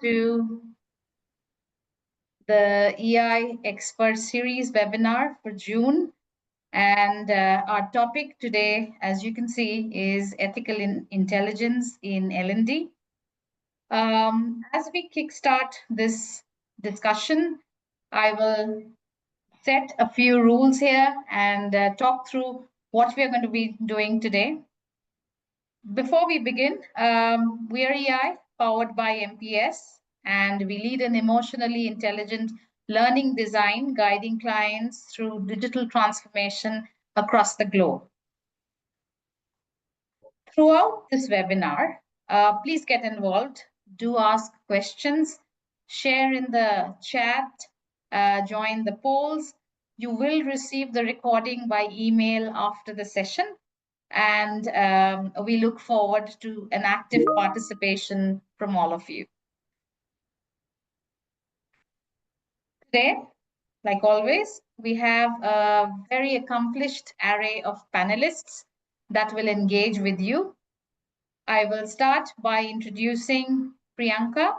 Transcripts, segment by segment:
to the EI Expert Series webinar for June. And our topic today, as you can see, is ethical intelligence in L&D. As we kickstart this discussion, I will set a few rules here and talk through what we are going to be doing today. Before we begin, we are EI, powered by MPS, and we lead an emotionally intelligent learning design, guiding clients through digital transformation across the globe. Throughout this webinar, please get involved, do ask questions, share in the chat, join the polls. You will receive the recording by email after the session. And we look forward to an active participation from all of you. Today, like always, we have a very accomplished array of panelists that will engage with you. I will start by introducing Priyanka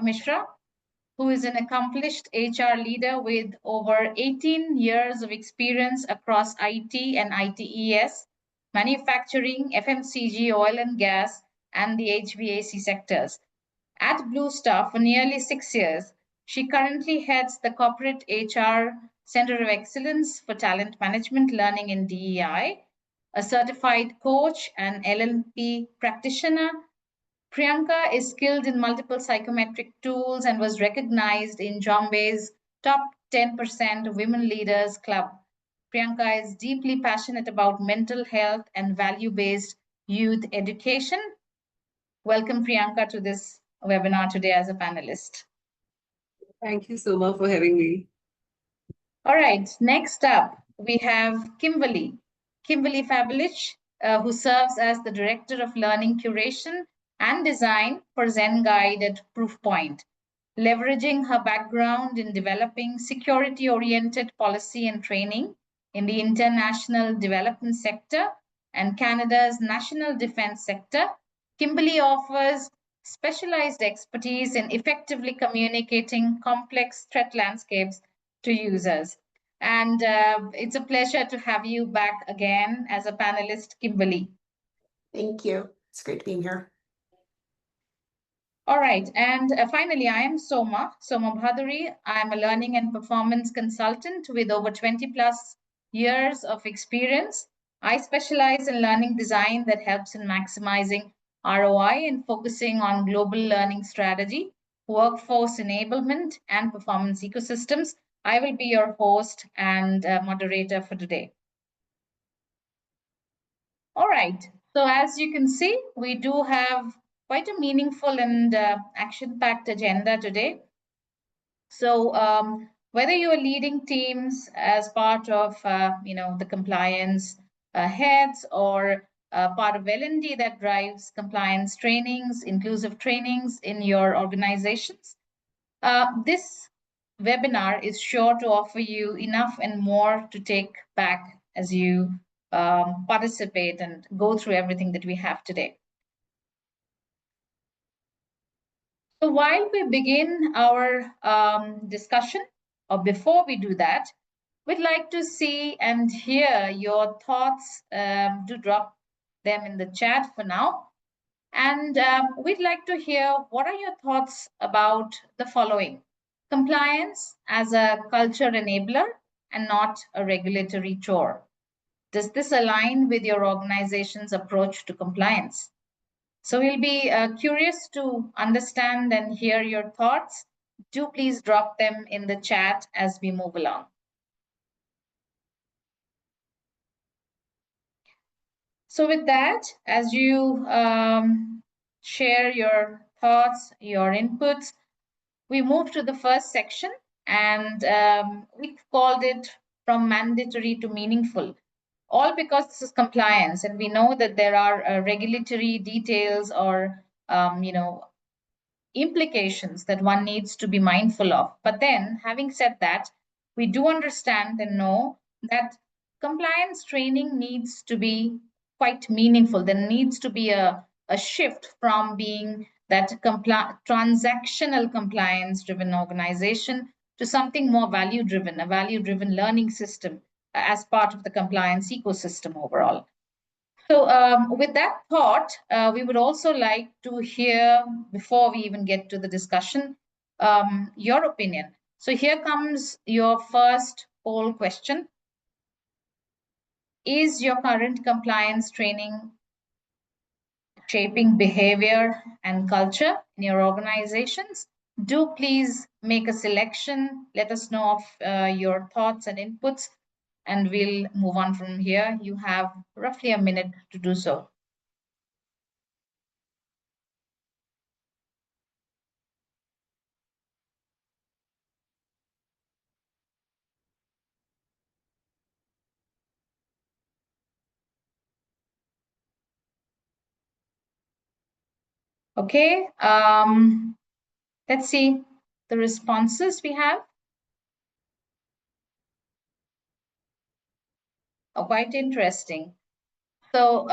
Mishra, who is an accomplished HR leader with over 18 years of experience across IT and ITES, manufacturing, FMCG, oil and gas, and the HVAC sectors. At Blue Star for nearly 6 years, she currently heads the Corporate HR Center of Excellence for Talent Management Learning in DEI, a certified coach and LLP practitioner. Priyanka is skilled in multiple psychometric tools and was recognized in Jombe's top 10% Women Leaders Club. Priyanka is deeply passionate about mental health and value-based youth education. Welcome, Priyanka, to this webinar today as a panelist. Thank you so much for having me. All right, next up, we have Kimberly Fabelich, who serves as the Director of Learning Curation and Design for Zen Guide at Proofpoint, leveraging her background in developing security-oriented policy and training in the international development sector and Canada's national defense sector. Kimberly offers specialized expertise in effectively communicating complex threat landscapes to users. And it's a pleasure to have you back again as a panelist, Kimberly. Thank you. It's great being here. All right, and finally, I am Soma Bhaduri. I'm a learning and performance consultant with over 20 plus years of experience. I specialize in learning design that helps in maximizing ROI and focusing on global learning strategy, workforce enablement, and performance ecosystems. I will be your host and moderator for today. All right, so as you can see, we do have quite a meaningful and action-packed agenda today. So whether you are leading teams as part of the compliance heads or part of L&D that drives compliance trainings, inclusive trainings in your organizations, this webinar is sure to offer you enough and more to take back as you participate and go through everything that we have today. So while we begin our discussion, or before we do that, we'd like to see and hear your thoughts. Do drop them in the chat for now. And we'd like to hear what are your thoughts about the following. Compliance as a culture enabler and not a regulatory chore. Does this align with your organization's approach to compliance? So we'll be curious to understand and hear your thoughts. Do please drop them in the chat as we move along. So with that, as you share your thoughts, your inputs, we move to the first section, and we called it From Mandatory to Meaningful. All because this is compliance, and we know that there are regulatory details or implications that one needs to be mindful of. But then, having said that, we do understand and know that compliance training needs to be quite meaningful. There needs to be a shift from being that transactional compliance-driven organization to something more value-driven, a value-driven learning system as part of the compliance ecosystem overall. So with that thought, we would also like to hear, before we even get to the discussion, your opinion. So here comes your first poll question. Is your current compliance training shaping behavior and culture in your organizations? Do please make a selection. Let us know of your thoughts and inputs, and we'll move on from here. You have roughly a minute to do so. Okay, let's see the responses we have. Oh, quite interesting. So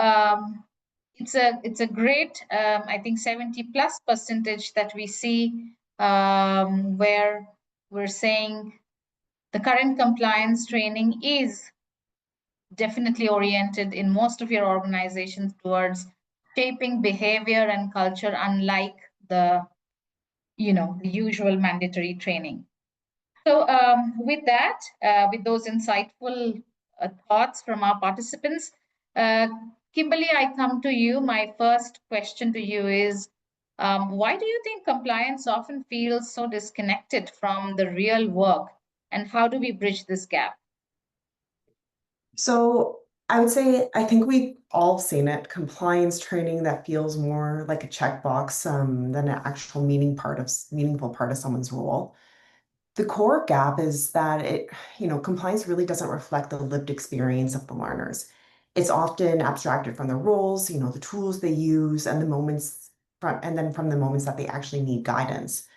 it's a great, I think 70+% that we see where we're saying the current compliance training is definitely oriented in most of your organizations towards shaping behavior and culture, unlike the usual mandatory training. So with that, with those insightful thoughts from our participants, Kimberly, I come to you. My first question to you is, why do you think compliance often feels so disconnected from the real work, and how do we bridge this gap? So I would say, I think we've all seen it, compliance training that feels more like a checkbox than an actual meaningful part of someone's role. The core gap is that compliance really doesn't reflect the lived experience of the learners. It's often abstracted from the roles, the tools they use, and then from the moments that they actually need guidance.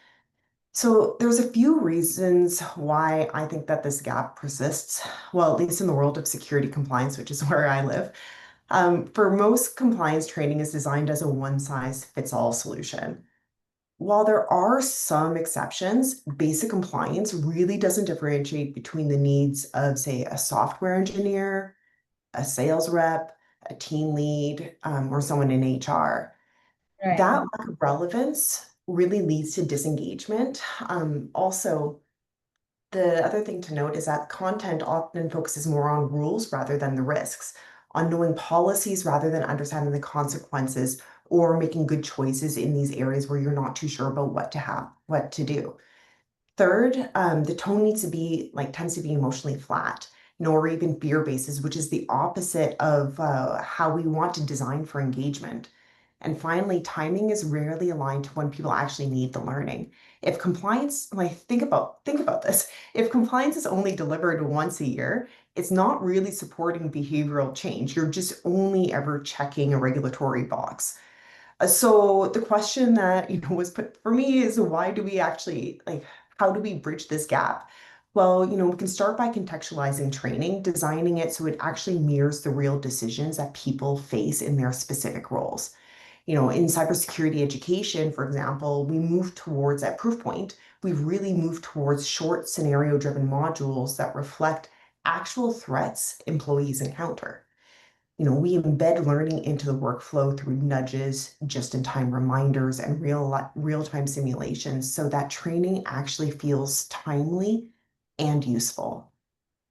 So there's a few reasons why I think that this gap persists. Well, at least in the world of security compliance, which is where I live. For most, compliance training is designed as a one-size-fits-all solution. While there are some exceptions, basic compliance really doesn't differentiate between the needs of, say, a software engineer, a sales rep, a team lead, or someone in HR. Right. That lack of relevance really leads to disengagement. Also, the other thing to note is that content often focuses more on rules rather than the risks, on knowing policies rather than understanding the consequences, or making good choices in these areas where you're not too sure about what to do. Third, the tone tends to be emotionally flat, or even fear-based, which is the opposite of how we want to design for engagement. And finally, timing is rarely aligned to when people actually need the learning. If compliance, think about this. If compliance is only delivered once a year, it's not really supporting behavioral change. You're just only ever checking a regulatory box. So the question that was put for me is, why do we actually how do we bridge this gap? Well, we can start by contextualizing training, designing it so it actually mirrors the real decisions that people face in their specific roles. In cybersecurity education, for example, we move towards that proof point. We've really moved towards short scenario-driven modules that reflect actual threats employees encounter. We embed learning into the workflow through nudges, just-in-time reminders, and real-time simulations so that training actually feels timely and useful.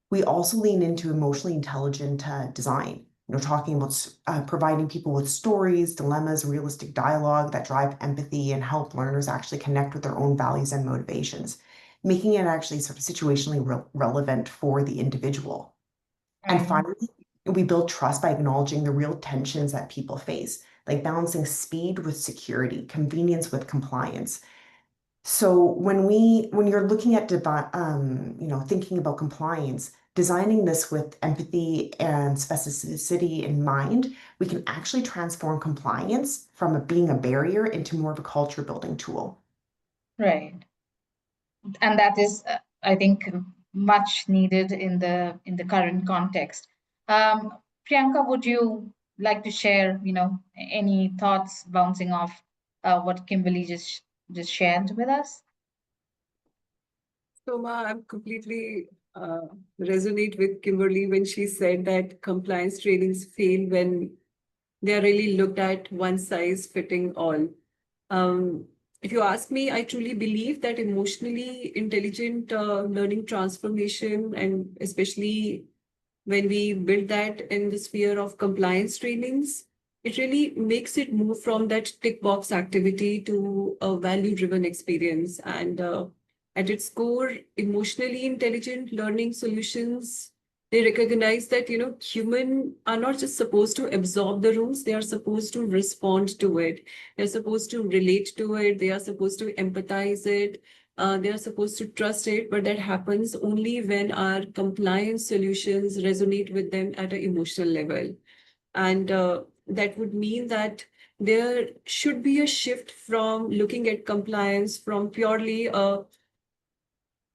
We also lean into emotionally intelligent design, talking about providing people with stories, dilemmas, realistic dialogue that drive empathy and help learners actually connect with their own values and motivations, making it actually sort of situationally relevant for the individual. And finally, we build trust by acknowledging the real tensions that people face, like balancing speed with security, convenience with compliance. So when you're looking at thinking about compliance, designing this with empathy and specificity in mind, we can actually transform compliance from being a barrier into more of a culture building tool. Right. And that is, I think, much needed in the current context. Priyanka, would you like to share, any thoughts bouncing off what Kimberly just shared with us? So, I'm completely resonate with Kimberly when she said that compliance trainings fail when they are really looked at one size fitting all. Um, if you ask me, I truly believe that emotionally intelligent learning transformation, and especially when we build that in the sphere of compliance trainings, it really makes it move from that tick box activity to a value driven experience. And at its core, emotionally intelligent learning solutions, they recognize that, human are not just supposed to absorb the rules, they are supposed to respond to it. They're supposed to relate to it. They are supposed to empathize it. They are supposed to trust it, but that happens only when our compliance solutions resonate with them at an emotional level. And that would mean that there should be a shift from looking at compliance from purely a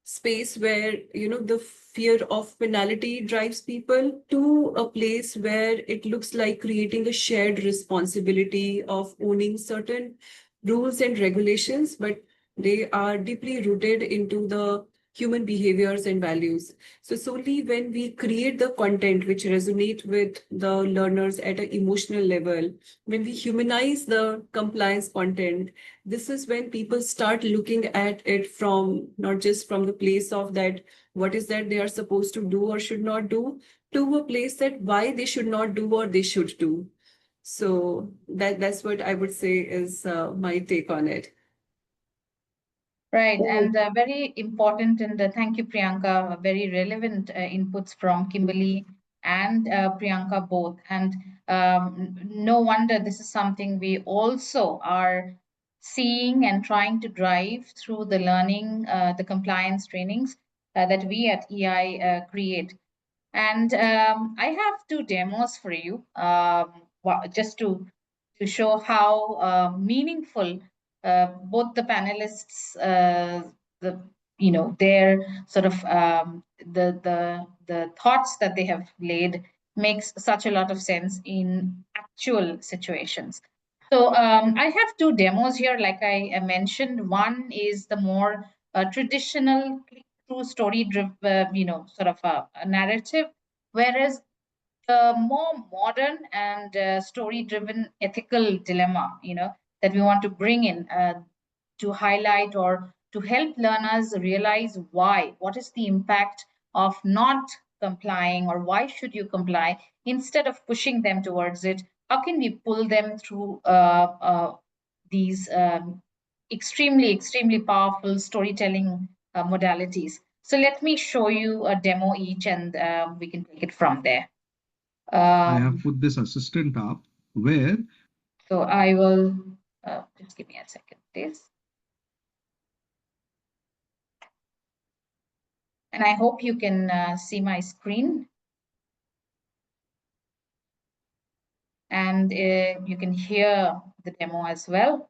space where the fear of penalty drives people to a place where it looks like creating a shared responsibility of owning certain rules and regulations, but they are deeply rooted into the human behaviors and values. So solely when we create the content which resonate with the learners at an emotional level, when we humanize the compliance content, this is when people start looking at it from not just from the place of that what is that they are supposed to do or should not do, to a place that why they should not do or they should do. So that's what I would say is my take on it. Right, and very important, and thank you, Priyanka. Very relevant inputs from Kimberly and Priyanka both. And no wonder this is something we also are seeing and trying to drive through the learning, the compliance trainings that we at EI create. And I have two demos for you, just to show how meaningful both the panelists, the their sort of the thoughts that they have laid makes such a lot of sense in actual situations. So I have two demos here, like I mentioned. One is the more traditional click-through story-driven, sort of a narrative, whereas the more modern and story-driven ethical dilemma, that we want to bring in to highlight or to help learners realize what is the impact of not complying, or why should you comply, instead of pushing them towards it. How can we pull them through these extremely powerful storytelling modalities? So let me show you a demo each, and we can take it from there. I have put this assistant up where. So I will just give me a second, please. And I hope you can see my screen. And you can hear the demo as well.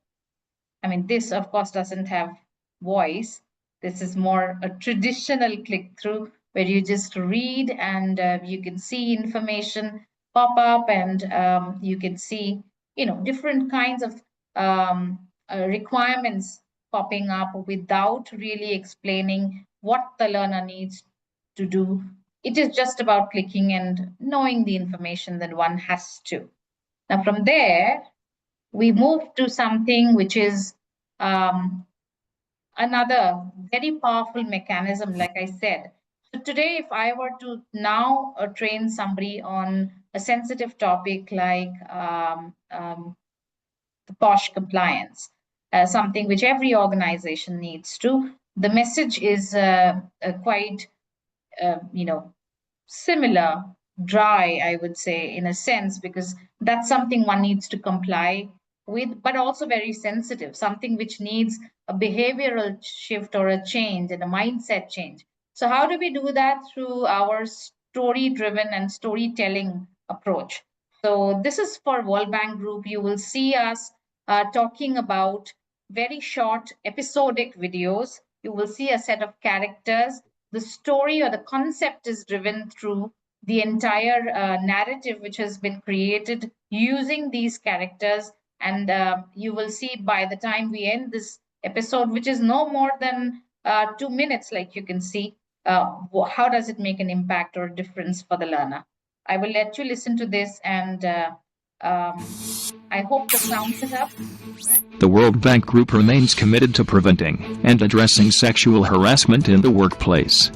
I mean, this, of course, doesn't have voice. This is more a traditional click-through where you just read and you can see information pop up, and you can see, different kinds of requirements popping up without really explaining what the learner needs to do. It is just about clicking and knowing the information that one has to. Now, from there, we move to something which is another very powerful mechanism, like I said. So today, if I were to now train somebody on a sensitive topic like the POSH compliance, something which every organization needs to, the message is quite, similar, dry, I would say, in a sense, because that's something one needs to comply with, but also very sensitive, something which needs a behavioral shift or a change and a mindset change. So, how do we do that? Through our story driven and storytelling approach. So, this is for World Bank Group. You will see us talking about very short episodic videos. You will see a set of characters. The story or the concept is driven through the entire narrative which has been created using these characters And you will see by the time we end this episode, which is no more than 2 minutes, like you can see, how does it make an impact or a difference for the learner. I will let you listen to this, and I hope the sound is up. The World Bank Group remains committed to preventing and addressing sexual harassment in the workplace.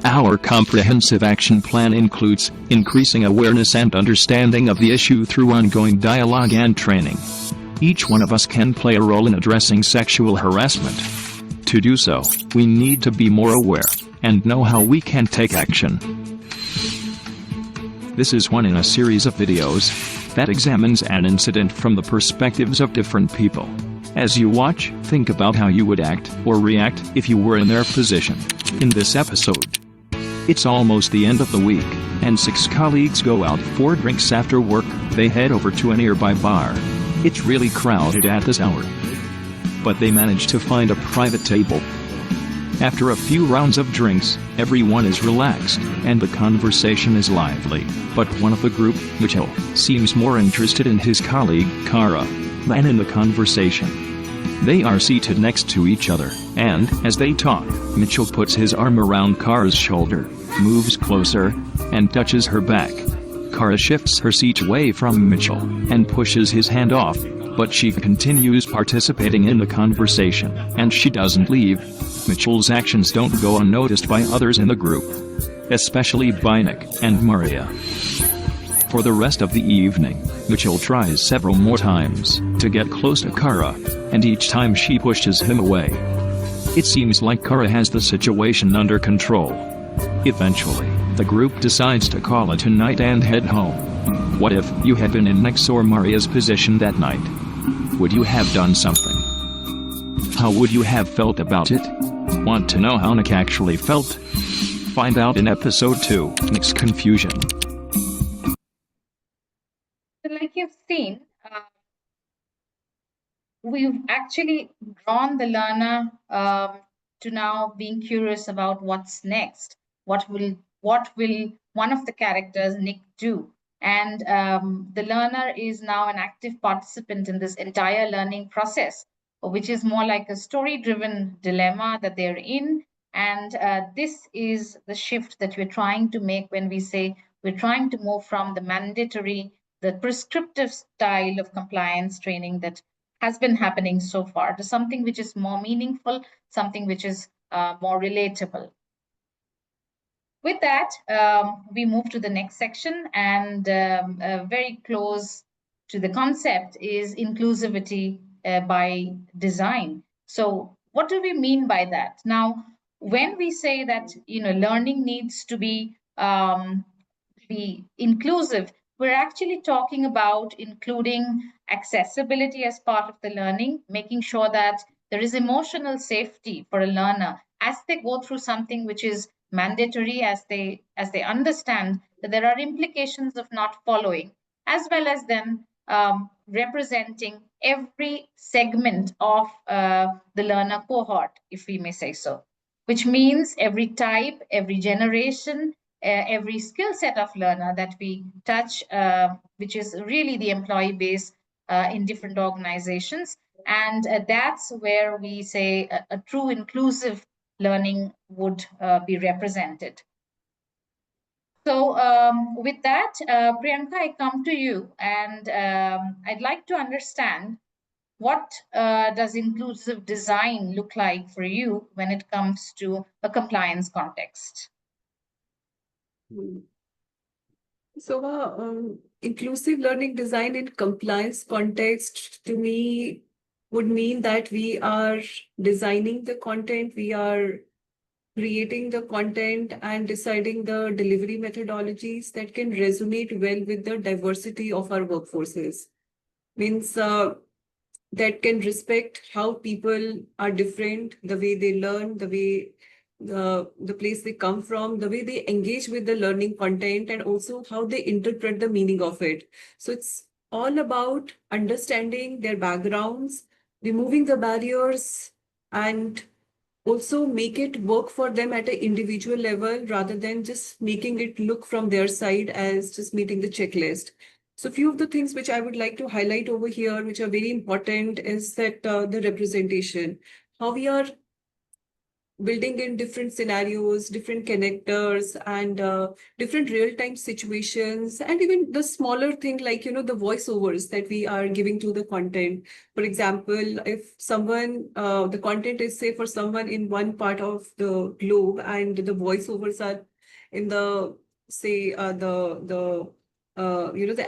Our comprehensive action plan includes increasing awareness and understanding of the issue through ongoing dialogue and training. Each one of us can play a role in addressing sexual harassment. To do so, we need to be more aware and know how we can take action. This is one in a series of videos that examines an incident from the perspectives of different people. As you watch, think about how you would act or react if you were in their position. In this episode, it's almost the end of the week, and 6 colleagues go out for drinks after work. They head over to a nearby bar. It's really crowded at this hour, but they manage to find a private table. After a few rounds of drinks, everyone is relaxed, and the conversation is lively. But one of the group, Mitchell, seems more interested in his colleague, Kara, than in the conversation. They are seated next to each other, and, as they talk, Mitchell puts his arm around Kara's shoulder, moves closer, and touches her back. Kara shifts her seat away from Mitchell, and pushes his hand off, but she continues participating in the conversation, and she doesn't leave. Mitchell's actions don't go unnoticed by others in the group, especially by Nick and Maria. For the rest of the evening, Mitchell tries several more times to get close to Kara, and each time she pushes him away. It seems like Kara has the situation under control. Eventually, the group decides to call it a night and head home. What if you had been in Nick's or Maria's position that night? Would you have done something? How would you have felt about it? Want to know how Nick actually felt? Find out in episode 2, Nick's Confusion. Like you've seen, we've actually drawn the learner to now being curious about what's next. What will one of the characters, Nick, do? And the learner is now an active participant in this entire learning process, which is more like a story-driven dilemma that they're in. And this is the shift that we're trying to make when we say we're trying to move from the mandatory, the prescriptive style of compliance training that has been happening so far to something which is more meaningful, something which is more relatable. With that, we move to the next section, and very close to the concept is inclusivity by design. So what do we mean by that? Now, when we say that learning needs to be inclusive, we're actually talking about including accessibility as part of the learning, making sure that there is emotional safety for a learner as they go through something which is mandatory, as they understand that there are implications of not following, as well as then representing every segment of the learner cohort, if we may say so, which means every type, every generation, every skill set of learner that we touch, which is really the employee base in different organizations. And that's where we say a true inclusive learning would be represented. So with that, Priyanka, I come to you, and I'd like to understand what does inclusive design look like for you when it comes to a compliance context? So, inclusive learning design in compliance context to me would mean that we are designing the content, we are creating the content and deciding the delivery methodologies that can resonate well with the diversity of our workforces. Means that can respect how people are different, the way they learn, the way the place they come from, the way they engage with the learning content, and also how they interpret the meaning of it. So it's all about understanding their backgrounds, removing the barriers, and also make it work for them at an individual level rather than just making it look from their side as just meeting the checklist. So few of the things which I would like to highlight over here, which are very important, is that the representation, how we are building in different scenarios, different connectors, and different real-time situations, and even the smaller thing like, the voiceovers that we are giving to the content. For example, if someone, the content is, say, for someone in one part of the globe, and the voiceovers are in the, say, the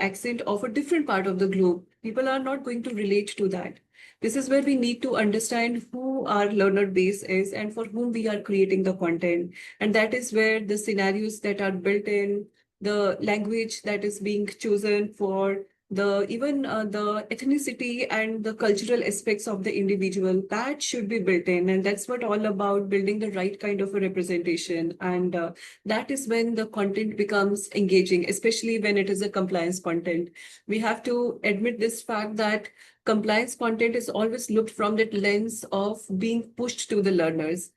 accent of a different part of the globe, people are not going to relate to that. This is where we need to understand who our learner base is and for whom we are creating the content. And that is where the scenarios that are built in, the language that is being chosen for, the even the ethnicity and the cultural aspects of the individual, that should be built in. And that's what all about building the right kind of a representation. And that is when the content becomes engaging, especially when it is a compliance content. We have to admit this fact that compliance content is always looked from that lens of being pushed to the learners.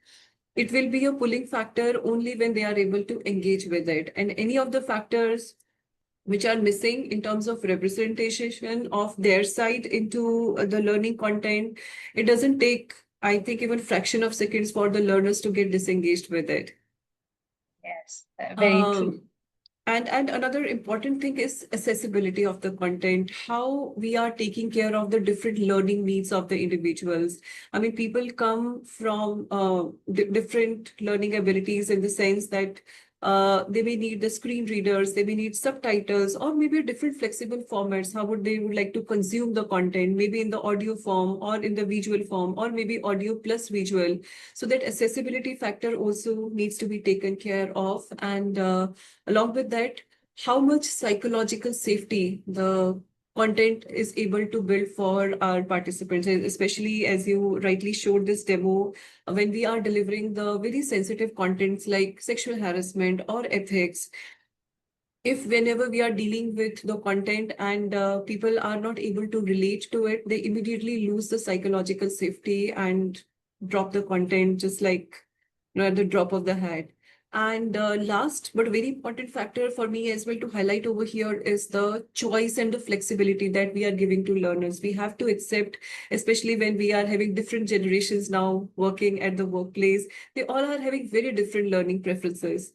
It will be a pulling factor only when they are able to engage with it. And any of the factors which are missing in terms of representation of their side into the learning content, it doesn't take, I think, even fraction of seconds for the learners to get disengaged with it. Yes, very true. And another important thing is accessibility of the content, how we are taking care of the different learning needs of the individuals. I mean, people come from different learning abilities in the sense that they may need the screen readers, they may need subtitles, or maybe different flexible formats. How would they would like to consume the content, maybe in the audio form or in the visual form, or maybe audio plus visual. So that accessibility factor also needs to be taken care of. And along with that, how much psychological safety the content is able to build for our participants, especially as you rightly showed this demo, when we are delivering the very sensitive contents like sexual harassment or ethics. If whenever we are dealing with the content and people are not able to relate to it, they immediately lose the psychological safety and drop the content just like, at the drop of the hat. And last but very important factor for me as well to highlight over here is the choice and the flexibility that we are giving to learners. We have to accept, especially when we are having different generations now working at the workplace, they all are having very different learning preferences.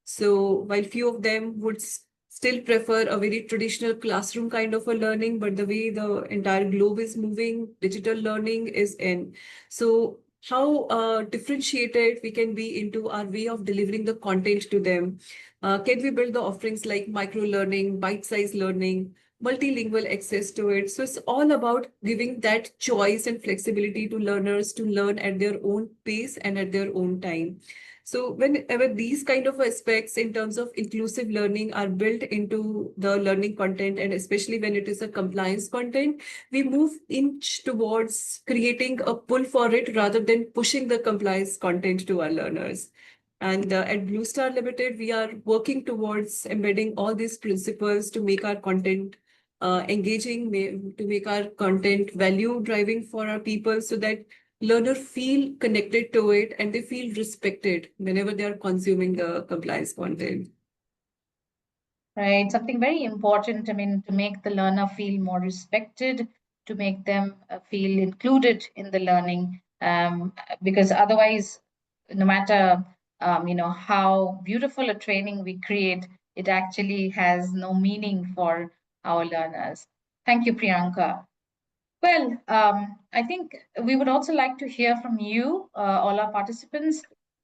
So while few of them would still prefer a very traditional classroom kind of a learning, but the way the entire globe is moving, digital learning is in. So how differentiated we can be into our way of delivering the content to them. Can we build the offerings like micro learning, bite-sized learning, multilingual access to it? So it's all about giving that choice and flexibility to learners to learn at their own pace and at their own time. So whenever these kind of aspects in terms of inclusive learning are built into the learning content, and especially when it is a compliance content, we move inch towards creating a pull for it rather than pushing the compliance content to our learners. And at Blue Star Limited, we are working towards embedding all these principles to make our content engaging, to make our content value driving for our people so that learners feel connected to it and they feel respected whenever they are consuming the compliance content. Right, something very important, I mean, to make the learner feel more respected, to make them feel included in the learning, because otherwise, no matter how beautiful a training we create, it actually has no meaning for our learners. Thank you, Priyanka. Well, I think we would also like to hear from you, all our participants,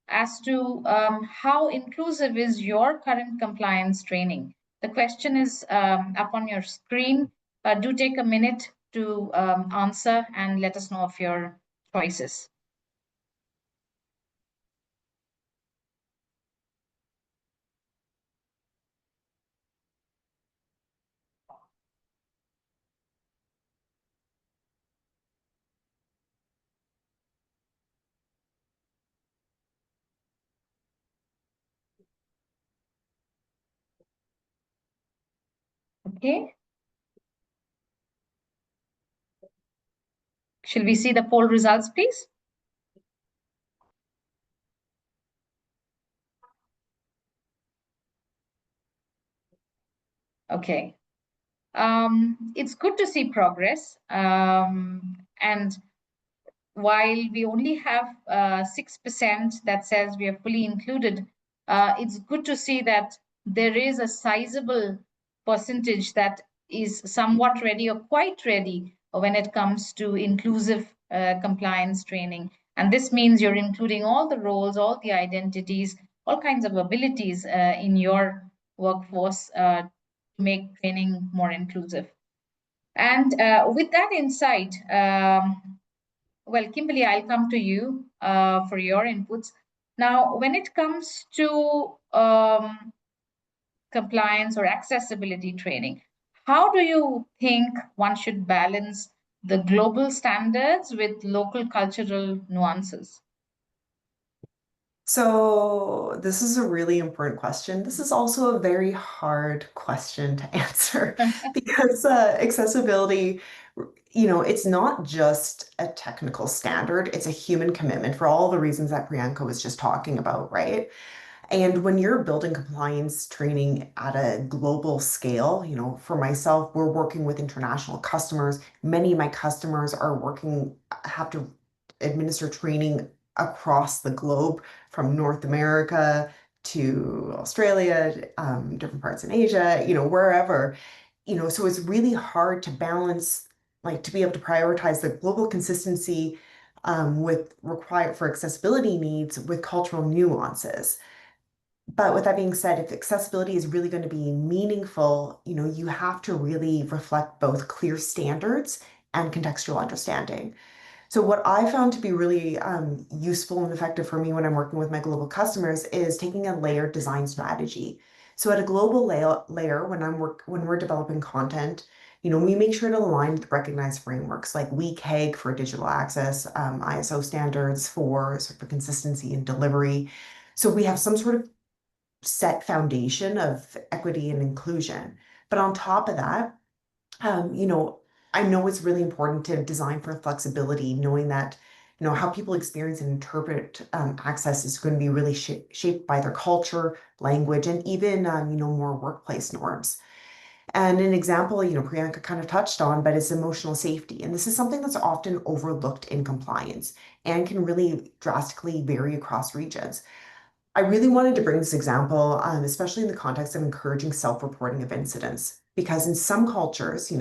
as to how inclusive is your current compliance training. The question is up on your screen. Do take a minute to answer and let us know of your choices. Okay. Shall we see the poll results, please? Okay. It's good to see progress. And while we only have 6% that says we are fully included, it's good to see that there is a sizable percentage that is somewhat ready or quite ready when it comes to inclusive compliance training. And this means you're including all the roles, all the identities, all kinds of abilities in your workforce to make training more inclusive. And with that insight, well, Kimberly, I'll come to you for your inputs. Now, when it comes to compliance or accessibility training, how do you think one should balance the global standards with local cultural nuances? So this is a really important question. This is also a very hard question to answer because accessibility, it's not just a technical standard, it's a human commitment for all the reasons that Priyanka was just talking about, right? And when you're building compliance training at a global scale, for myself, we're working with international customers. Many of my customers have to administer training across the globe from North America to Australia, different parts in Asia, wherever, so it's really hard to balance, like to be able to prioritize the global consistency with required for accessibility needs with cultural nuances. But with that being said, if accessibility is really going to be meaningful, you have to really reflect both clear standards and contextual understanding. So what I found to be really useful and effective for me when I'm working with my global customers is taking a layered design strategy. So at a global layer, when we're developing content, we make sure to align with recognized frameworks like WCAG for digital access, ISO standards for consistency and delivery. So we have some sort of set foundation of equity and inclusion. But on top of that, I know it's really important to design for flexibility, knowing that, how people experience and interpret access is going to be really shaped by their culture, language, and even, more workplace norms. And an example, Priyanka kind of touched on, but it's emotional safety. And this is something that's often overlooked in compliance and can really drastically vary across regions. I really wanted to bring this example, especially in the context of encouraging self-reporting of incidents, because in some cultures,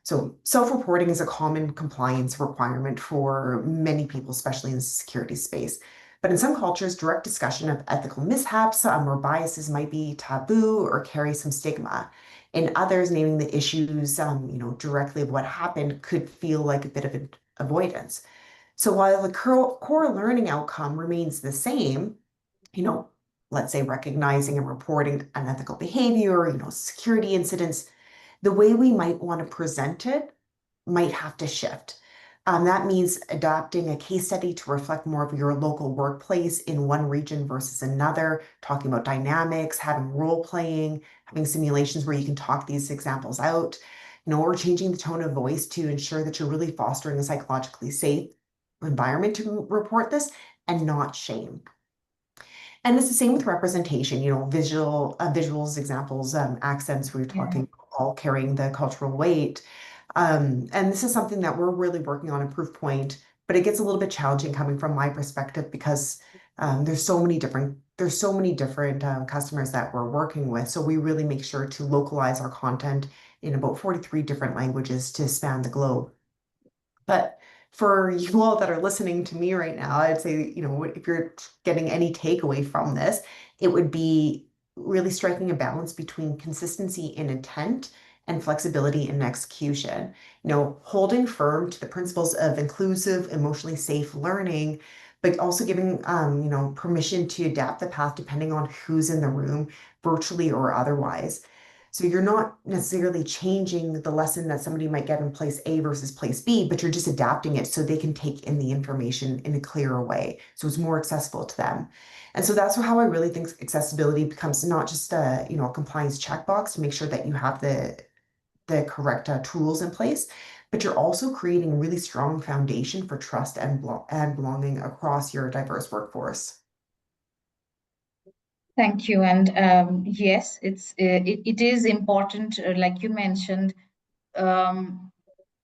so self-reporting is a common compliance requirement for many people, especially in the security space. But in some cultures, direct discussion of ethical mishaps or biases might be taboo or carry some stigma. In others, naming the issues, directly of what happened could feel like a bit of an avoidance. So while the core learning outcome remains the same, let's say recognizing and reporting unethical behavior, security incidents, the way we might want to present it might have to shift. That means adapting a case study to reflect more of your local workplace in one region versus another, talking about dynamics, having role playing, having simulations where you can talk these examples out, or changing the tone of voice to ensure that you're really fostering a psychologically safe environment to report this and not shame. And it's the same with representation, visuals, examples, accents, we were talking, all carrying the cultural weight. And this is something that we're really working on a proof point, but it gets a little bit challenging coming from my perspective because there's so many different customers that we're working with. So we really make sure to localize our content in about 43 different languages to span the globe. But for you all that are listening to me right now, I'd say, if you're getting any takeaway from this, it would be really striking a balance between consistency in intent and flexibility in execution. Holding firm to the principles of inclusive, emotionally safe learning, but also giving, permission to adapt the path depending on who's in the room, virtually or otherwise. So you're not necessarily changing the lesson that somebody might get in place A versus place B, but you're just adapting it so they can take in the information in a clearer way. So it's more accessible to them. And so that's how I really think accessibility becomes not just a compliance checkbox to make sure that you have the correct tools in place, but you're also creating a really strong foundation for trust and belonging across your diverse workforce. Thank you. And yes, it is important, like you mentioned, um,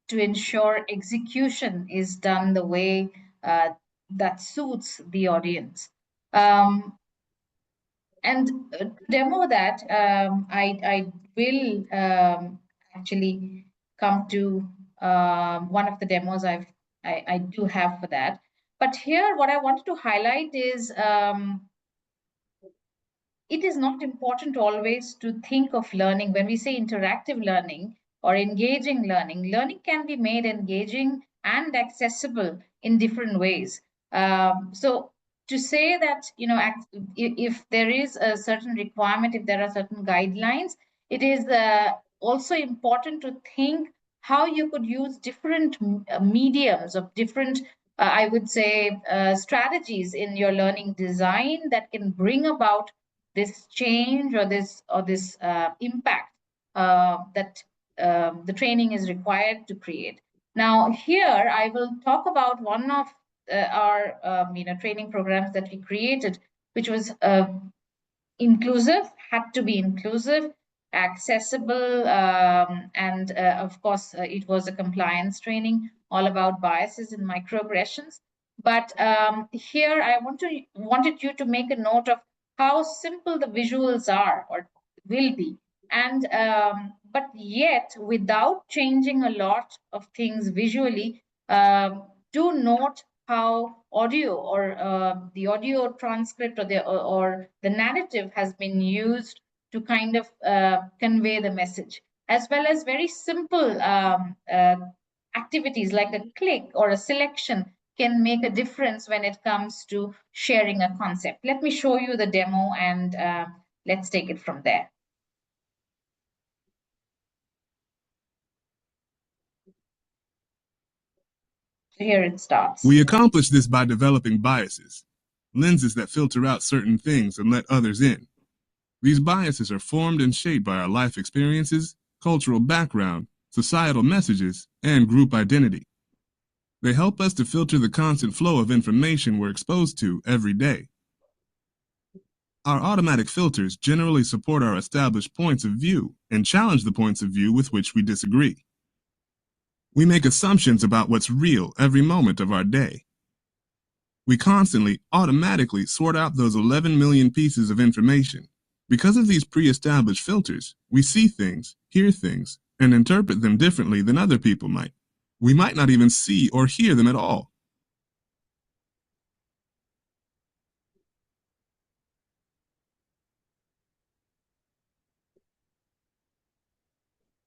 to ensure execution is done the way that suits the audience. Um, and to demo that, I will actually come to one of the demos I do have for that. But here, what I wanted to highlight is it is not important always to think of learning when we say interactive learning or engaging learning. Learning can be made engaging and accessible in different ways. So to say that, if there is a certain requirement, if there are certain guidelines, it is also important to think how you could use different mediums of different I would say strategies in your learning design that can bring about this change or this impact that the training is required to create. Now, here I will talk about one of our training programs that we created, which was inclusive, had to be inclusive, accessible, and of course, it was a compliance training all about biases and microaggressions. But here, I wanted you to make a note of how simple the visuals are or will be, and but yet without changing a lot of things visually. Do note how audio or the audio transcript or the narrative has been used to kind of convey the message, as well as very simple activities like a click or a selection can make a difference when it comes to sharing a concept. Let me show you the demo and let's take it from there. So here it starts. We accomplish this by developing biases, lenses that filter out certain things and let others in. These biases are formed and shaped by our life experiences, cultural background, societal messages, and group identity. They help us to filter the constant flow of information we're exposed to every day. Our automatic filters generally support our established points of view and challenge the points of view with which we disagree. We make assumptions about what's real every moment of our day. We constantly, automatically sort out those 11 million pieces of information. Because of these pre-established filters, we see things, hear things, and interpret them differently than other people might. We might not even see or hear them at all.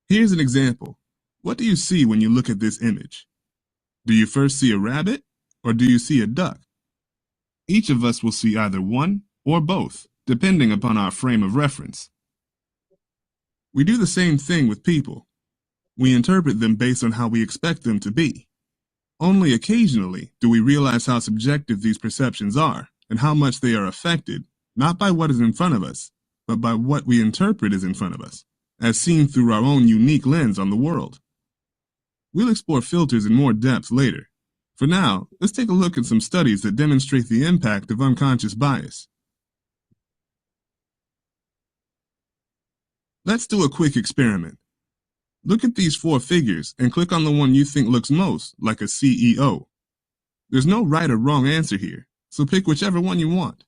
Here's an example. What do you see when you look at this image? Do you first see a rabbit, or do you see a duck? Each of us will see either one or both, depending upon our frame of reference. We do the same thing with people. We interpret them based on how we expect them to be. Only occasionally do we realize how subjective these perceptions are and how much they are affected, not by what is in front of us, but by what we interpret is in front of us, as seen through our own unique lens on the world. We'll explore filters in more depth later. For now, let's take a look at some studies that demonstrate the impact of unconscious bias. Let's do a quick experiment. Look at these 4 figures and click on the one you think looks most like a CEO. There's no right or wrong answer here, so pick whichever one you want.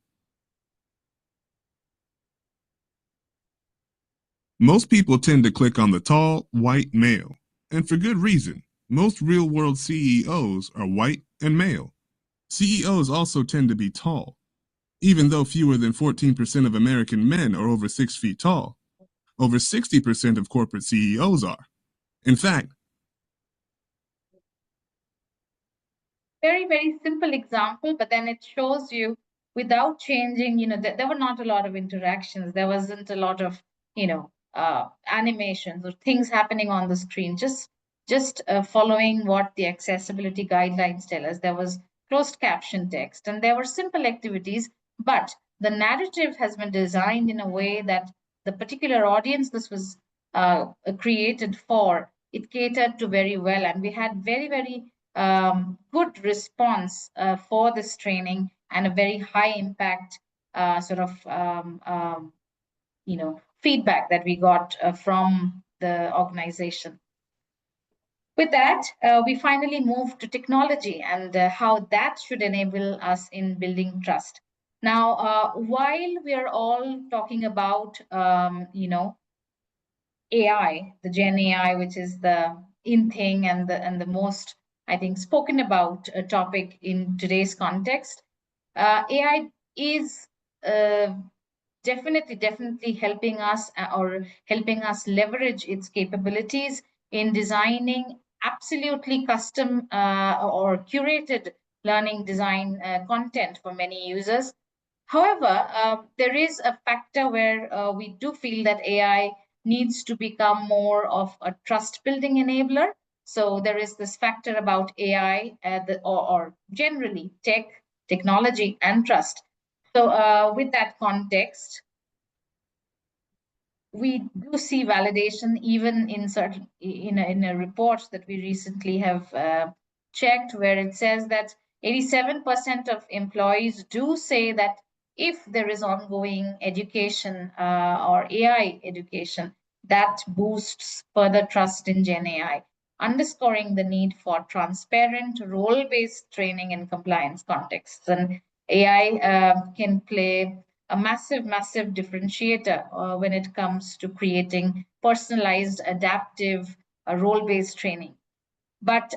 Most people tend to click on the tall, white male, and for good reason. Most real-world CEOs are white and male. CEOs also tend to be tall. Even though fewer than 14% of American men are over 6 feet tall, over 60% of corporate CEOs are. In fact, very, very simple example, but then it shows you without changing, there were not a lot of interactions. There wasn't a lot of, animations or things happening on the screen. Just following what the accessibility guidelines tell us. There was closed caption text and there were simple activities, but the narrative has been designed in a way that the particular audience this was created for, it catered to very well. And we had very, very good response for this training and a very high impact feedback that we got from the organization. With that, we finally move to technology and how that should enable us in building trust. Now, while we are all talking about, AI, the Gen AI, which is the in thing and the most, I think, spoken about topic in today's context, AI is uh, definitely helping us or helping us leverage its capabilities in designing absolutely custom or curated learning design content for many users. However, there is a factor where we do feel that AI needs to become more of a trust building enabler. So there is this factor about AI or generally technology, and trust. So with that context, we do see validation even in certain in a report that we recently have checked, where it says that 87% of employees do say that if there is ongoing education or AI education, that boosts further trust in Gen AI, underscoring the need for transparent role-based training in compliance contexts. And AI can play a massive differentiator when it comes to creating personalized, adaptive, role-based training. But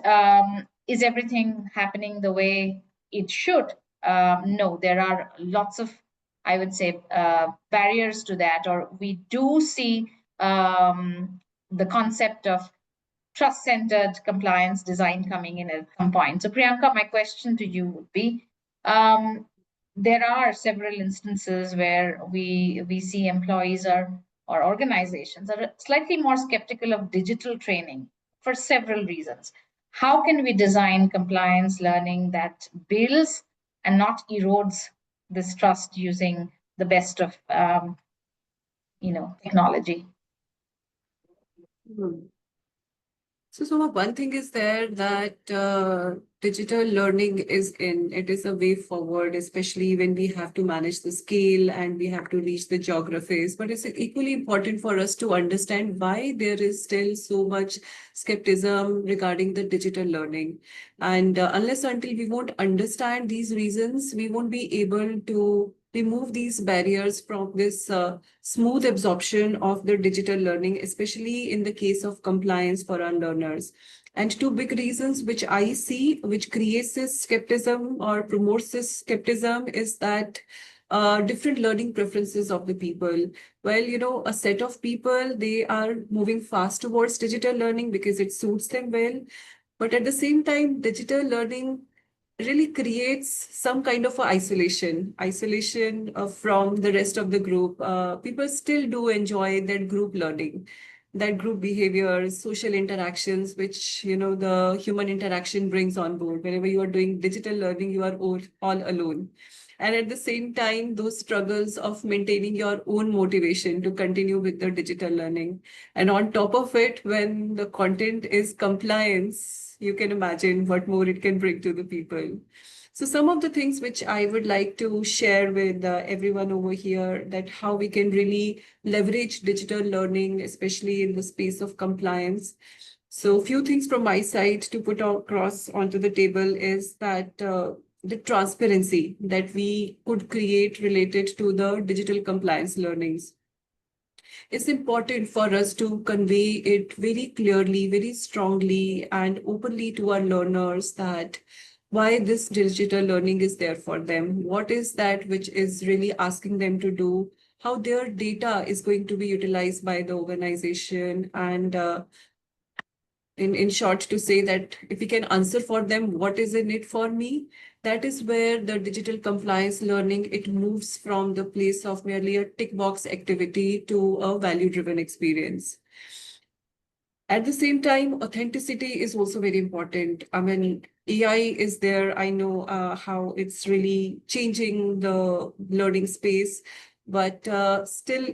is everything happening the way it should? No, there are lots of, I would say, barriers to that, or we do see the concept of trust-centered compliance design coming in at some point. So Priyanka, my question to you would be, um, there are several instances where we see employees or organizations are slightly more skeptical of digital training for several reasons. How can we design compliance learning that builds and not erodes this trust using the best of technology? Hmm. So, Soma, one thing is there that digital learning is in. It is a way forward, especially when we have to manage the scale and we have to reach the geographies. But it's equally important for us to understand why there is still so much skepticism regarding the digital learning. And unless until we won't understand these reasons, we won't be able to remove these barriers from this smooth absorption of the digital learning, especially in the case of compliance for our learners. And two big reasons which I see, which creates this skepticism or promotes this skepticism, is that different learning preferences of the people. Well, a set of people, they are moving fast towards digital learning because it suits them well. But at the same time, digital learning really creates some kind of a isolation from the rest of the group. People still do enjoy that group learning, that group behavior, social interactions, which the human interaction brings on board. Whenever you are doing digital learning, you are all alone. And at the same time, those struggles of maintaining your own motivation to continue with the digital learning. And on top of it, when the content is compliance, you can imagine what more it can bring to the people. So some of the things which I would like to share with everyone over here, that how we can really leverage digital learning, especially in the space of compliance. So a few things from my side to put across onto the table is that the transparency that we could create related to the digital compliance learnings. It's important for us to convey it very clearly, very strongly, and openly to our learners that why this digital learning is there for them, what is that which is really asking them to do, how their data is going to be utilized by the organization, and in short, to say that if we can answer for them what is in it for me, that is where the digital compliance learning, it moves from the place of merely a tick box activity to a value driven experience. At the same time, authenticity is also very important. I mean, AI is there. I know how it's really changing the learning space, but still,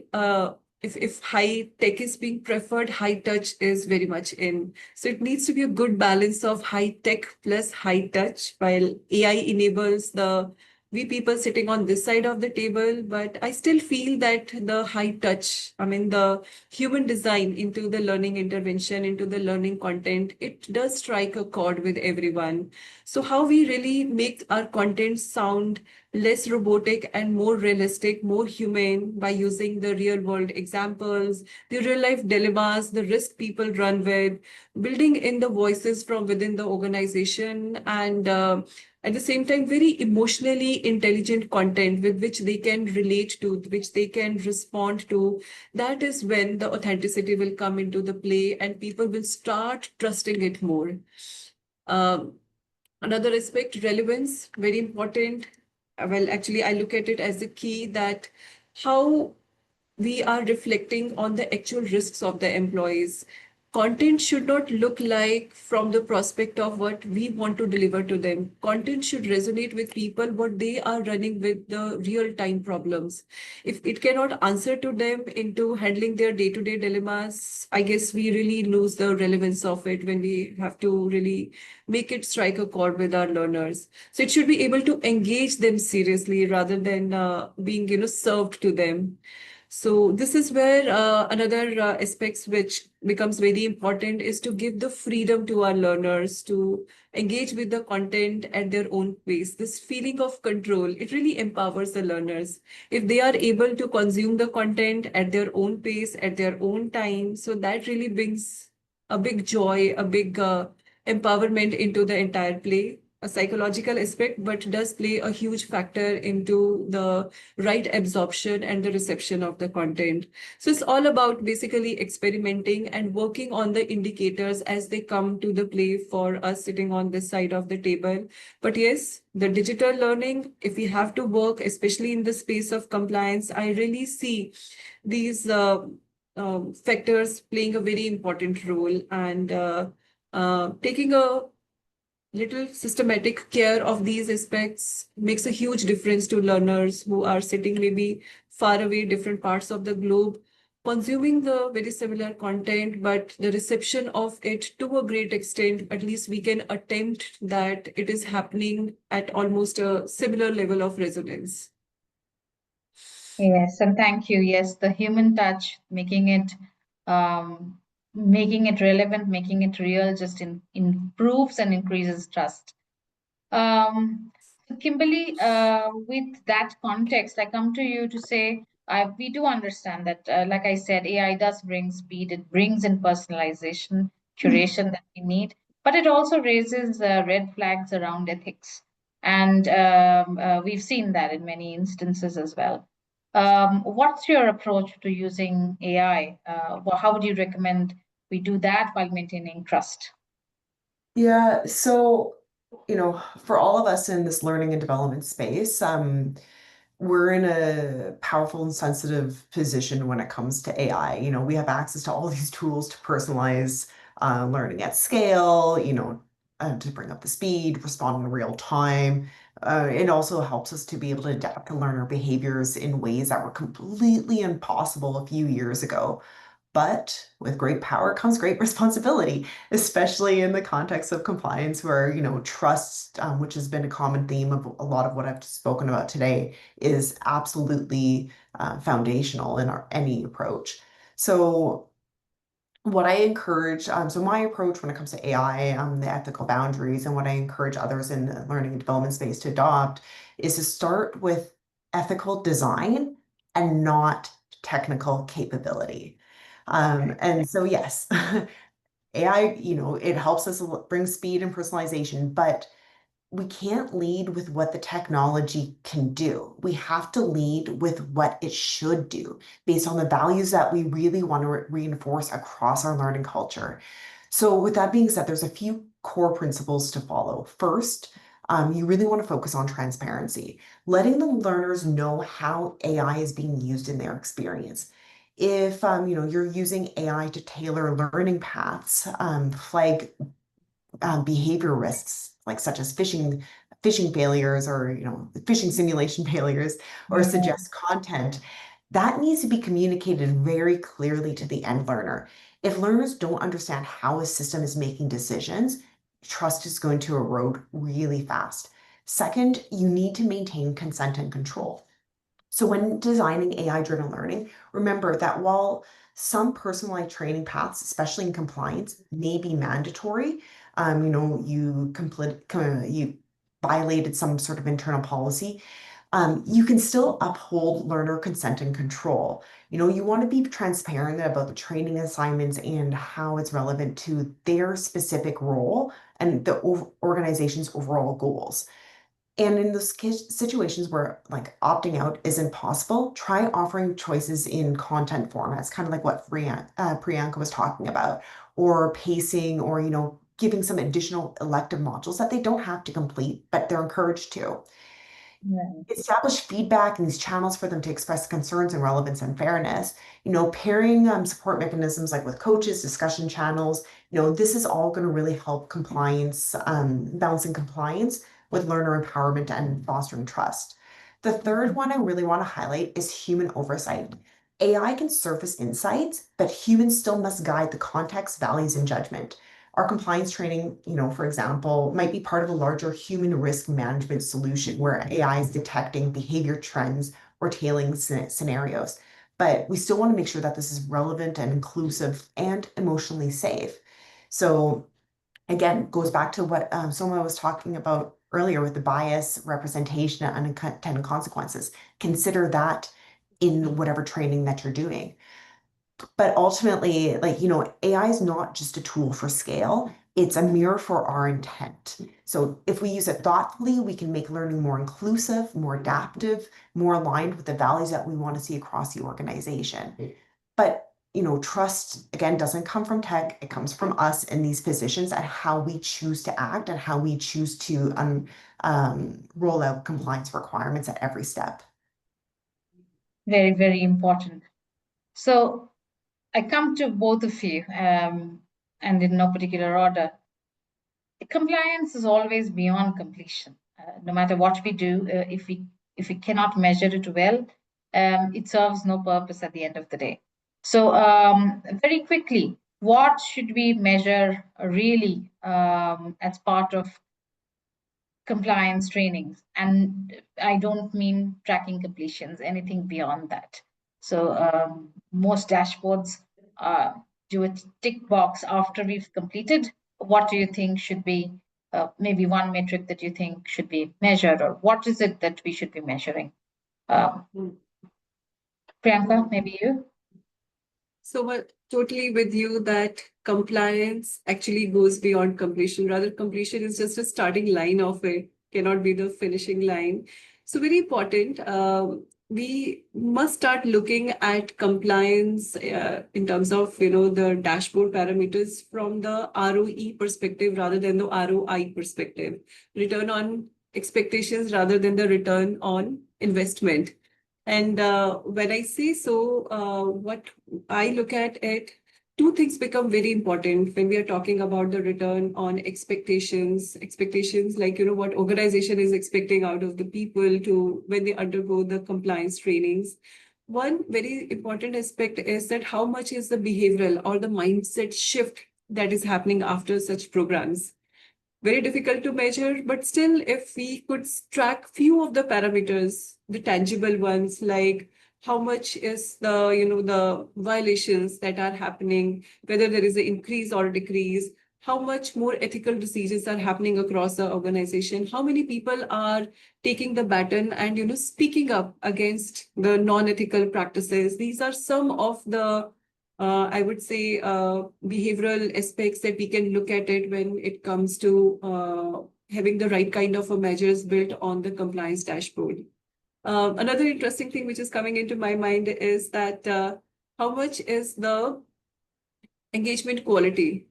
if high tech is being preferred, high touch is very much in. So it needs to be a good balance of high tech plus high touch, while AI enables the we people sitting on this side of the table, but I still feel that the high touch, I mean, the human design into the learning intervention, into the learning content, it does strike a chord with everyone. So how we really make our content sound less robotic and more realistic, more humane by using the real world examples, the real life dilemmas, the risk people run with, building in the voices from within the organization, and at the same time, very emotionally intelligent content with which they can relate to, which they can respond to. That is when the authenticity will come into the play and people will start trusting it more. Um, Another aspect, relevance, very important. Well, actually, I look at it as the key that how we are reflecting on the actual risks of the employees. Content should not look like from the prospect of what we want to deliver to them. Content should resonate with people what they are running with the real time problems. If it cannot answer to them into handling their day-to-day dilemmas, I guess we really lose the relevance of it when we have to really make it strike a chord with our learners. So it should be able to engage them seriously rather than being, served to them. So this is where another aspects which becomes very important is to give the freedom to our learners to engage with the content at their own pace. This feeling of control, it really empowers the learners. If they are able to consume the content at their own pace, at their own time, so that really brings a big joy, a big empowerment into the entire play. A psychological aspect, but does play a huge factor into the right absorption and the reception of the content. So it's all about basically experimenting and working on the indicators as they come to the play for us sitting on this side of the table. But yes, the digital learning, if we have to work, especially in the space of compliance, I really see these factors playing a very important role, and taking a little systematic care of these aspects makes a huge difference to learners who are sitting maybe far away, different parts of the globe, consuming the very similar content, but the reception of it to a great extent, at least we can attempt that it is happening at almost a similar level of resonance. Yes, and thank you. Yes, the human touch, um, making it relevant, making it real, just improves and increases trust. So Kimberly, with that context, I come to you to say we do understand that, like I said, AI does bring speed. It brings in personalization, curation that we need, but it also raises red flags around ethics, and we've seen that in many instances as well. What's your approach to using AI? How would you recommend we do that while maintaining trust? Yeah, so, for all of us in this learning and development space, we're in a powerful and sensitive position when it comes to AI. We have access to all these tools to personalize learning at scale, to bring up the speed, respond in real time. It also helps us to be able to adapt to learner behaviors in ways that were completely impossible a few years ago. But with great power comes great responsibility, especially in the context of compliance, where, trust, which has been a common theme of a lot of what I've spoken about today, is absolutely foundational in any approach. So what I encourage, so my approach when it comes to AI, the ethical boundaries, and what I encourage others in the learning and development space to adopt is to start with ethical design and not technical capability. And so, yes, AI, it helps us bring speed and personalization, but we can't lead with what the technology can do. We have to lead with what it should do based on the values that we really want to reinforce across our learning culture. So with that being said, there's a few core principles to follow. First, you really want to focus on transparency, letting the learners know how AI is being used in their experience. If you're using AI to tailor learning paths, flag behavior risks, like such as phishing failures, or phishing simulation failures, or suggest content, that needs to be communicated very clearly to the end learner. If learners don't understand how a system is making decisions, trust is going to erode really fast. Second, you need to maintain consent and control. So when designing AI-driven learning, remember that while some personalized training paths, especially in compliance, may be mandatory, you violated some sort of internal policy, you can still uphold learner consent and control. You want to be transparent about the training assignments and how it's relevant to their specific role and the organization's overall goals. And in those situations where like opting out isn't possible, try offering choices in content formats, kind of like what Priyanka was talking about, or pacing, or giving some additional elective modules that they don't have to complete, but they're encouraged to. Establish feedback in these channels for them to express concerns and relevance and fairness. Pairing support mechanisms like with coaches, discussion channels. This is all going to really help compliance, balancing compliance with learner empowerment and fostering trust. The third one I really want to highlight is human oversight. AI can surface insights, but humans still must guide the context, values, and judgment. Our compliance training, for example, might be part of a larger human risk management solution where AI is detecting behavior trends or tailing scenarios. But we still want to make sure that this is relevant and inclusive and emotionally safe. So again, goes back to what Soma was talking about earlier with the bias, representation, and unintended consequences. Consider that in whatever training that you're doing. But ultimately, AI is not just a tool for scale, it's a mirror for our intent. So if we use it thoughtfully, we can make learning more inclusive, more adaptive, more aligned with the values that we want to see across the organization. But trust, again, doesn't come from tech. It comes from us in these positions and how we choose to act and how we choose to roll out compliance requirements at every step. Very, very important. So I come to both of you, and in no particular order. Compliance is always beyond completion. No matter what we do, if we cannot measure it well, it serves no purpose at the end of the day. So very quickly, what should we measure really as part of compliance trainings? And I don't mean tracking completions, anything beyond that. So most dashboards do a tick box after we've completed. What do you think should be maybe one metric that you think should be measured, or what is it that we should be measuring? Priyanka, maybe you? So totally with you that compliance actually goes beyond completion. Rather, completion is just a starting line of it, cannot be the finishing line. So very important. We must start looking at compliance in terms of the dashboard parameters from the ROE perspective rather than the ROI perspective. Return on expectations rather than the return on investment. And when I say so, what I look at it, two things become very important when we are talking about the return on expectations. Expectations like, what organization is expecting out of the people to when they undergo the compliance trainings. One very important aspect is that how much is the behavioral or the mindset shift that is happening after such programs. Very difficult to measure, but still, if we could track few of the parameters, the tangible ones, like how much is the, the violations that are happening, whether there is an increase or decrease, how much more ethical decisions are happening across the organization, how many people are taking the baton and, speaking up against the non-ethical practices. These are some of the I would say behavioral aspects that we can look at it when it comes to having the right kind of measures built on the compliance dashboard. Another interesting thing which is coming into my mind is that how much is the engagement quality?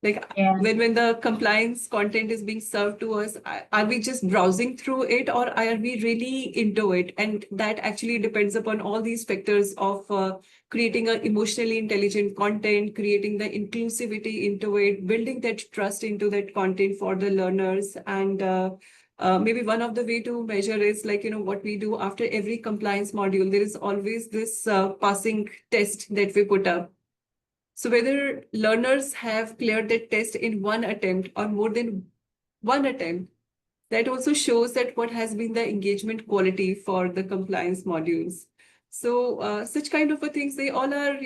Like when the compliance content is being served to us, are we just browsing through it or are we really into it? And that actually depends upon all these factors of creating an emotionally intelligent content, creating the inclusivity into it, building that trust into that content for the learners. And maybe one of the way to measure is like, what we do after every compliance module, there is always this passing test that we put up. So whether learners have cleared that test in one attempt or more than one attempt, that also shows that what has been the engagement quality for the compliance modules. So such kind of a things, they all are,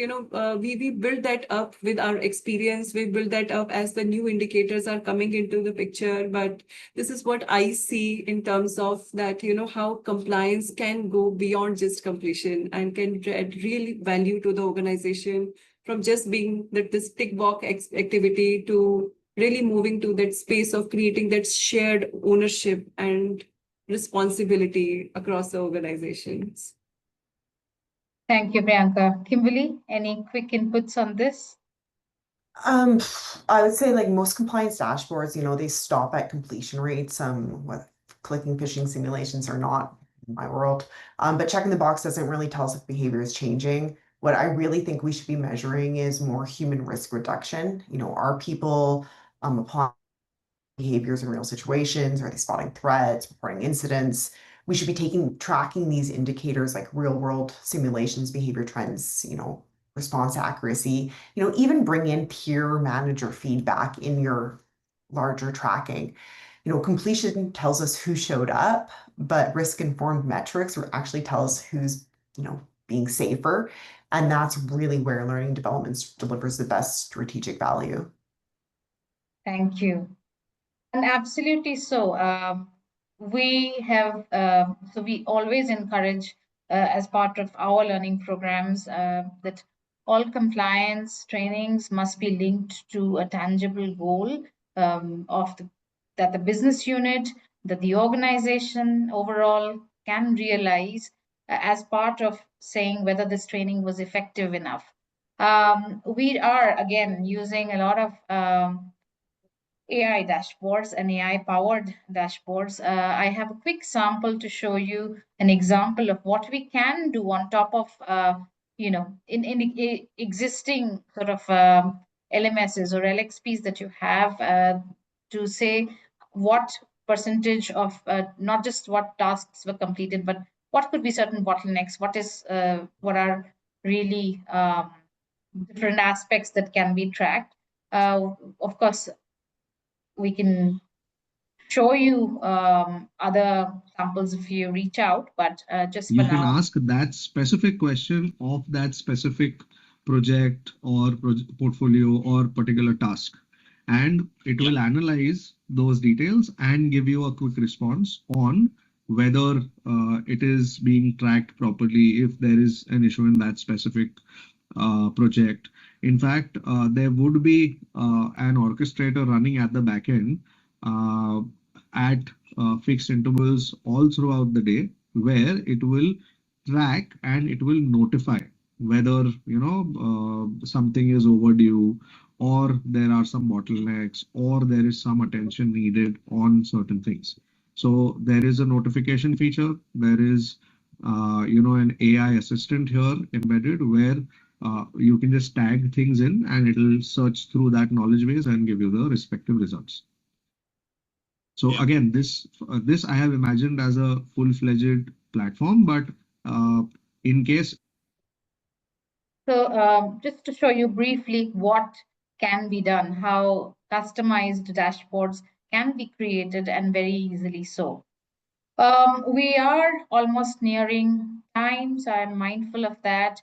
we build that up with our experience. We build that up as the new indicators are coming into the picture. But this is what I see in terms of that, how compliance can go beyond just completion and can add real value to the organization from just being this tick box activity to really moving to that space of creating that shared ownership and responsibility across the organizations. Thank you, Priyanka. Kimberly, any quick inputs on this? I would say like most compliance dashboards, they stop at completion rates. What clicking phishing simulations are not in my world. But checking the box doesn't really tell us if behavior is changing. What I really think we should be measuring is more human risk reduction. Are people applying behaviors in real situations? Are they spotting threats, reporting incidents? We should be tracking these indicators like real world simulations, behavior trends, response accuracy, even bring in peer manager feedback in your larger tracking. Completion tells us who showed up, but risk-informed metrics actually tell us who's, being safer. And that's really where learning development delivers the best strategic value. Thank you. And absolutely so. We always encourage, as part of our learning programs, that all compliance trainings must be linked to a tangible goal that the business unit, that the organization overall can realize as part of saying whether this training was effective enough. We are, again, using a lot of AI dashboards and AI-powered dashboards. I have a quick sample to show you an example of what we can do on top of, in existing sort of LMSs or LXPs that you have, to say what percentage of not just what tasks were completed, but what could be certain bottlenecks, what are really different aspects that can be tracked. Of course, we can show you other samples if you reach out, but just for You can now. ask that specific question of that specific project or portfolio or particular task, and it will analyze those details and give you a quick response on whether it is being tracked properly, if there is an issue in that specific project. In fact, there would be an orchestrator running at the back end at fixed intervals all throughout the day, where it will track and it will notify whether something is overdue, or there are some bottlenecks, or there is some attention needed on certain things. So there is a notification feature. There is an AI assistant here embedded, where you can just tag things in and it'll search through that knowledge base and give you the respective results. So again, this I have imagined as a full-fledged platform, but in case. So just to show you briefly what can be done, how customized dashboards can be created, and very easily so. We are almost nearing time, so I'm mindful of that.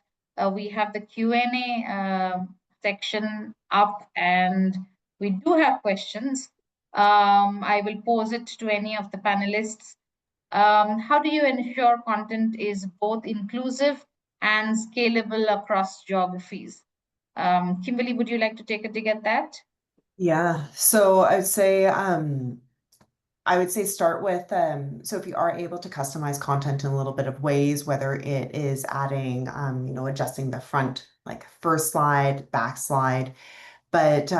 We have the Q&A section up, and we do have questions. I will pose it to any of the panelists. How do you ensure content is both inclusive and scalable across geographies? Kimberly, would you like to take a dig at that? Yeah, so I would say start with, so if you are able to customize content in a little bit of ways, whether it is adding, adjusting the front, like first slide, back slide, but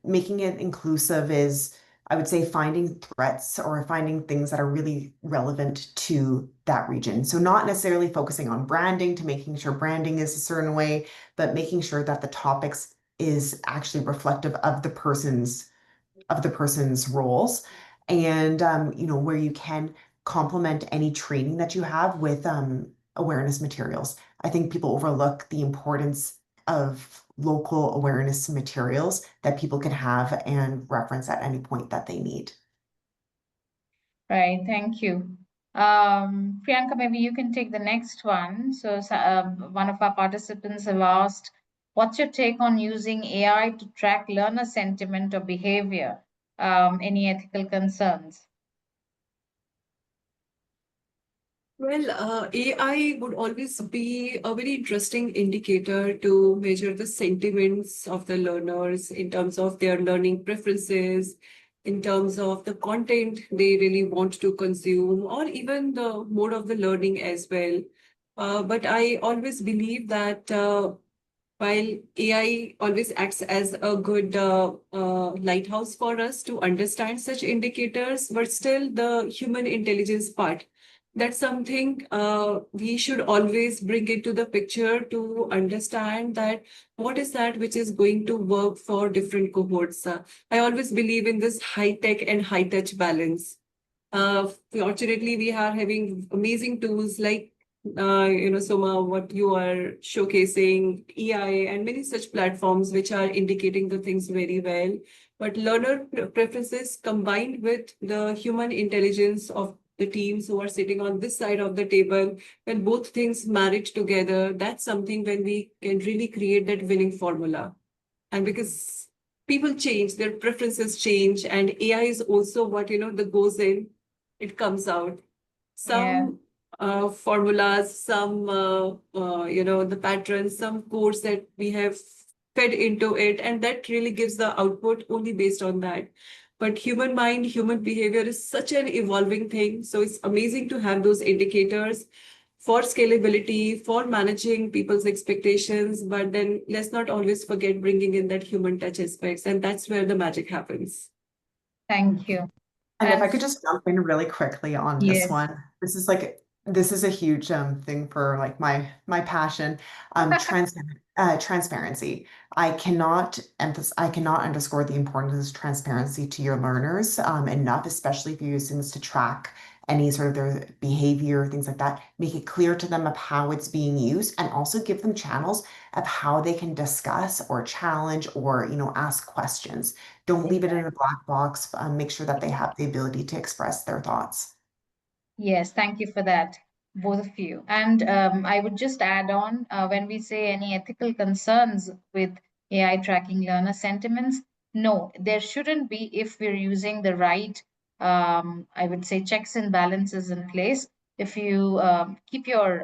making it inclusive is, I would say, finding threats or finding things that are really relevant to that region. So not necessarily focusing on branding to making sure branding is a certain way, but making sure that the topics is actually reflective of the person's roles. And where you can complement any training that you have with awareness materials. I think people overlook the importance of local awareness materials that people can have and reference at any point that they need. Right, thank you. Priyanka, maybe you can take the next one. So, one of our participants have asked, what's your take on using AI to track learner sentiment or behavior? Any ethical concerns? Well, AI would always be a very interesting indicator to measure the sentiments of the learners in terms of their learning preferences, in terms of the content they really want to consume, or even the mode of the learning as well. But I always believe that while AI always acts as a good lighthouse for us to understand such indicators, but still the human intelligence part, that's something we should always bring into the picture to understand that what is that which is going to work for different cohorts. I always believe in this high tech and high touch balance. Fortunately, we are having amazing tools like, Soma, what you are showcasing, EI, and many such platforms which are indicating the things very well. But learner preferences combined with the human intelligence of the teams who are sitting on this side of the table, when both things married together, that's something when we can really create that winning formula. And because people change, their preferences change, and AI is also what, that goes in, it comes out. Yeah, Some formulas, some, the patterns, some codes that we have fed into it, and that really gives the output only based on that. But human mind, human behavior is such an evolving thing. So it's amazing to have those indicators for scalability, for managing people's expectations, but then let's not always forget bringing in that human touch aspects, and that's where the magic happens. thank you. And if I And could just jump in really quickly on this yes, one, this is a huge thing for like my passion, transparency. I cannot underscore the importance of transparency to your learners enough, especially if you're using this to track any sort of their behavior, things like that. Make it clear to them of how it's being used, and also give them channels of how they can discuss or challenge or ask questions. Don't leave it in a black box. Make sure that they have the ability to express their thoughts. yes, thank you for that, both of you. And I would just add on when we say any ethical concerns with AI tracking learner sentiments, no, there shouldn't be if we're using the right, I would say, checks and balances in place. If you keep your,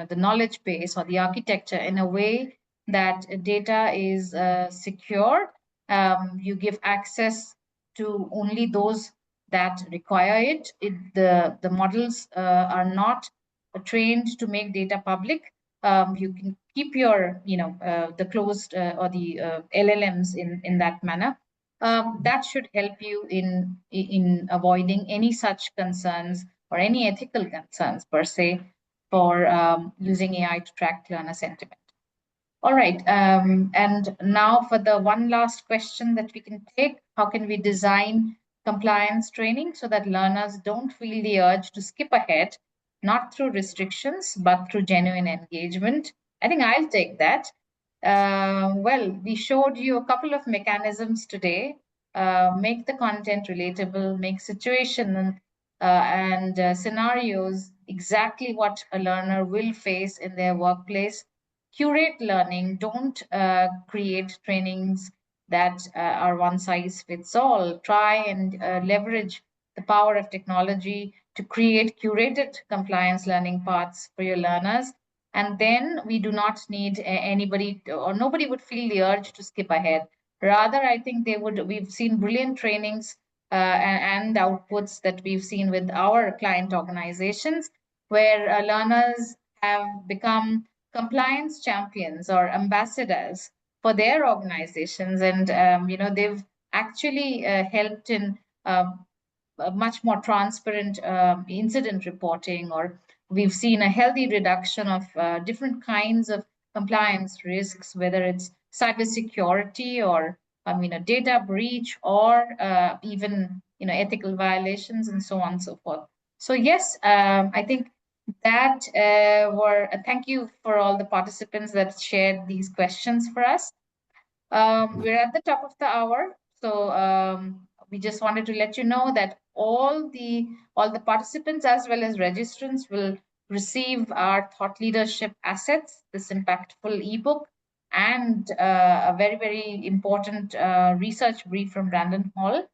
the knowledge base or the architecture in a way that data is secure, you give access to only those that require it. The models are not trained to make data public. You can keep your, the closed or the LLMs in that manner. That should help you in avoiding any such concerns or any ethical concerns per se for using AI to track learner sentiment. All right. And now for the one last question that we can take, how can we design compliance training so that learners don't feel the urge to skip ahead, not through restrictions, but through genuine engagement? I think I'll take that. Well, we showed you a couple of mechanisms today. Make the content relatable, make situation and scenarios exactly what a learner will face in their workplace. Curate learning. Don't create trainings that are one size fits all. Try and leverage the power of technology to create curated compliance learning paths for your learners. And then we do not need anybody or nobody would feel the urge to skip ahead. Rather, I think we've seen brilliant trainings and outputs that we've seen with our client organizations where learners have become compliance champions or ambassadors for their organizations, and they've actually helped in a much more transparent incident reporting, or we've seen a healthy reduction of different kinds of compliance risks, whether it's cybersecurity or a data breach or even ethical violations and so on and so forth. So yes, I think that thank you for all the participants that shared these questions for us. We're at the top of the hour, so we just wanted to let you know that all the participants as well as registrants will receive our thought leadership assets, this impactful ebook, and a very, very important research brief from Brandon Hall.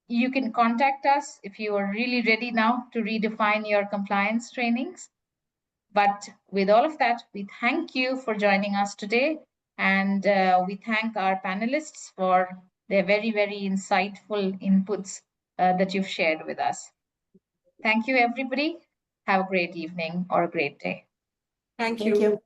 You can contact us if you are really ready now to redefine your compliance trainings. But with all of that, we thank you for joining us today. And we thank our panelists for their very, very insightful inputs that you've shared with us. Thank you, everybody. Have a great evening or a great day. Thank Thank you. you.